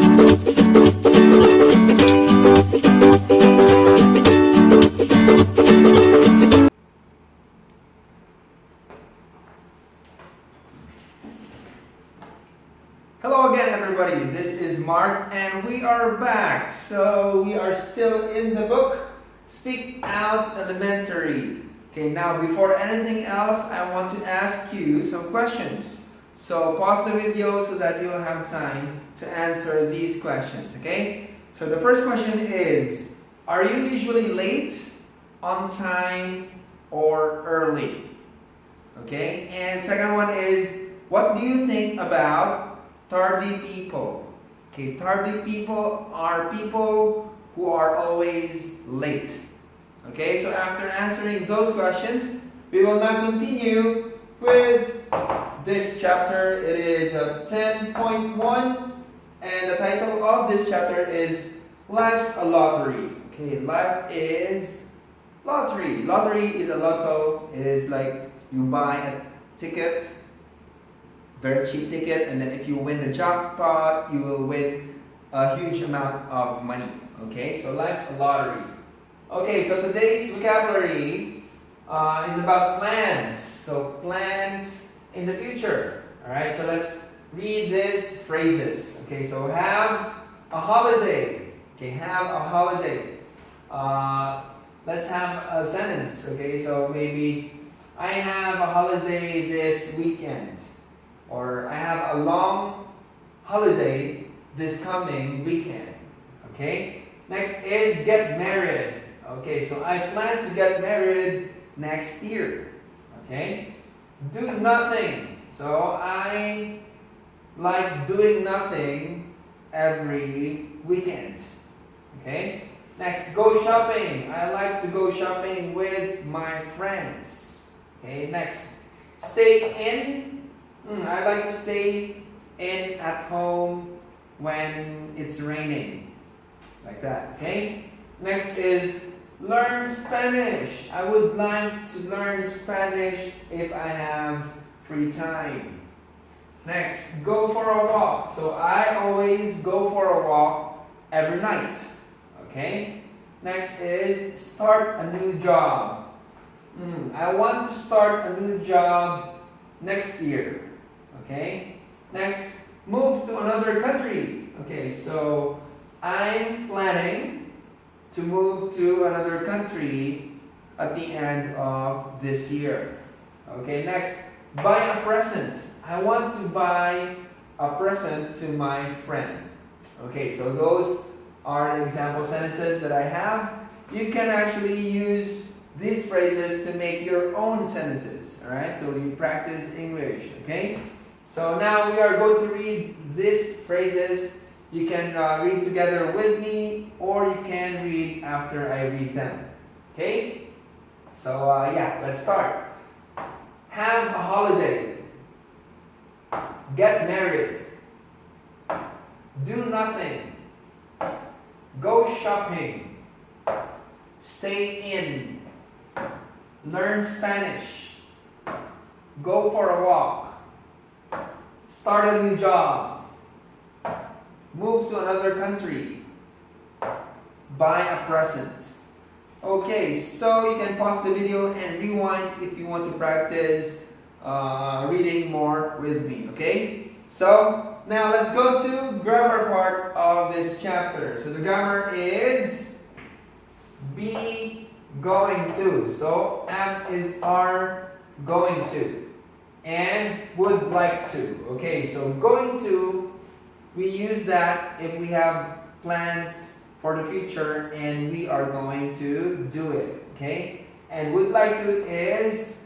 Hello again, everybody. This is Mark and we are back. So we are still in the book Speak Out Elementary. Okay, now before anything else, I want to ask you some questions. So pause the video so that you'll have time to answer these questions, okay? So the first question is, are you usually late, on time, or early? Okay, and second one is, what do you think about tardy people? Okay, tardy people are people who are always late. Okay, so after answering those questions, we will now continue with this chapter. It is 10.1 and the title of this chapter is Life's a Lottery. Okay, life is lottery. Lottery is a lotto. It is like you buy a ticket, very cheap ticket, and then if you win the jackpot, you will win a huge amount of money. Okay, so life's a lottery. Okay, so today's vocabulary is about plans. So plans in the future. Alright, so let's read these phrases. Okay, so have a holiday. Okay, have a holiday. Let's have a sentence. Okay, so maybe I have a holiday this weekend. Or I have a long holiday this coming weekend. Okay, next is get married. Okay, so I plan to get married next year. Okay, do nothing. So I like doing nothing every weekend. Okay, next, go shopping. I like to go shopping with my friends. Okay, next, stay in. I like to stay in at home when it's raining. Like that, okay? Next is learn Spanish. I would like to learn Spanish if I have free time. Next, go for a walk. So I always go for a walk every night. Okay? Next is start a new job. I want to start a new job next year. Okay? Next, move to another country. Okay, so I'm planning to move to another country at the end of this year. Okay, next, buy a present. I want to buy a present to my friend. Okay, so those are example sentences that I have. You can actually use these phrases to make your own sentences. Alright, so you practice English. Okay, so now we are going to read these phrases. You can read together with me, or you can read after I read them. Okay? So yeah, let's start. Have a holiday. Get married. Do nothing. Go shopping. Stay in. Learn Spanish. Go for a walk. Start a new job. Move to another country. Buy a present. Okay, so you can pause the video and rewind if you want to practice reading more with me, okay? So, now let's go to grammar part of this chapter. So the grammar is be going to. So, am is are going to. And would like to. Okay, so going to, we use that if we have plans for the future and we are going to do it, okay? And would like to is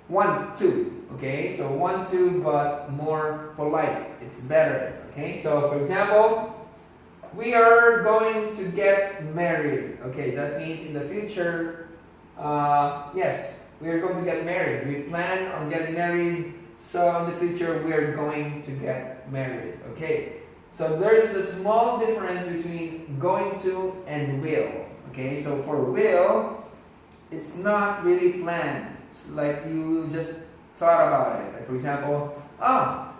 want to, okay? So want to, but more polite. It's better, okay? So for example, we are going to get married. Okay, that means in the future, yes, we are going to get married. We plan on getting married, so in the future we are going to get married, okay? So there is a small difference between going to and will. Okay, so for will, it's not really planned. It's like you just thought about it. Like for example, I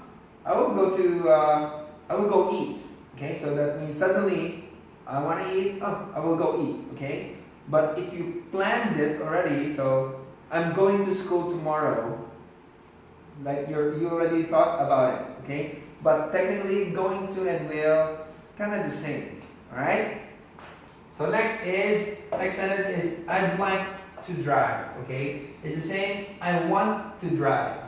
will go eat. Okay, so that means suddenly I want to eat, oh, I will go eat. Okay, but if you planned it already, so I'm going to school tomorrow, like you already thought about it. Okay, but technically going to and will kind of the same. All right. So next sentence is I'd like to drive. Okay, it's the same. I want to drive,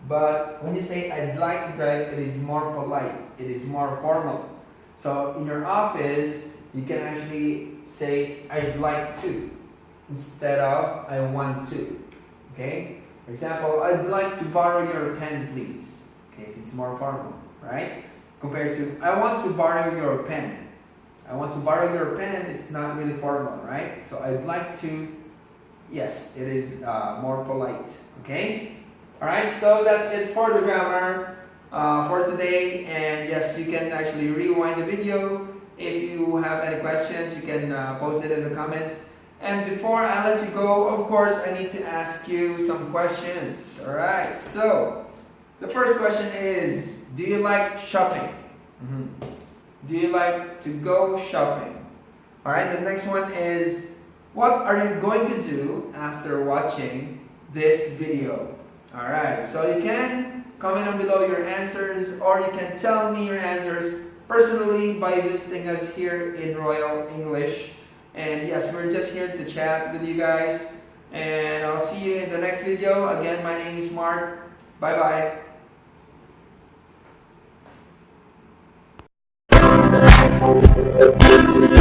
but when you say I'd like to drive, it is more polite. It is more formal. So in your office, you can actually say I'd like to instead of I want to. Okay. For example, I'd like to borrow your pen, please. Okay, it's more formal, right? Compared to I want to borrow your pen. I want to borrow your pen, it's not really formal, right? So I'd like to, yes, it is more polite, okay? Alright, so that's it for the grammar for today. And yes, you can actually rewind the video. If you have any questions, you can post it in the comments. And before I let you go, of course, I need to ask you some questions. Alright, so the first question is, do you like shopping? Do you like to go shopping? Alright, the next one is, what are you going to do after watching this video? Alright, so you can comment down below your answers, or you can tell me your answers personally by visiting us here in Royal English. And yes, we're just here to chat with you guys. And I'll see you in the next video. Again, my name is Mark. Bye-bye. Thank you.